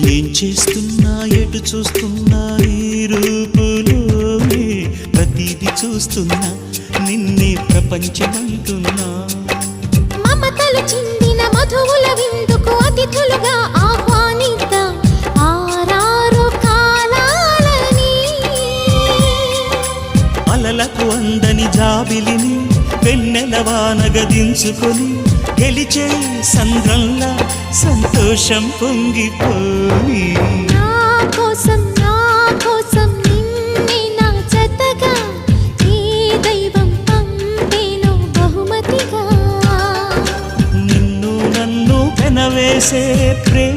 ఏం చేస్తున్నా ఎటు చూస్తున్నా ఈ రూపులోనే ప్రతిదీ చూస్తున్నా నిన్నే ప్రపంచమంటున్నా మమతలు చిందిన మధువుల విందుకు అతిథులుగా ఆహ్వానిద్దాం ఆరారు కాలాలని అలలకు అందని జాబిలిని వెన్నెలవానగా దించుకొని గెలిచే సంద్రంలా సంతోషం పొంగిపోని నా కోసం నిన్నే నా జతగా ఈ దైవం పంపేను బహుమతిగా నిన్ను నన్ను పెనవేసే ప్రేమ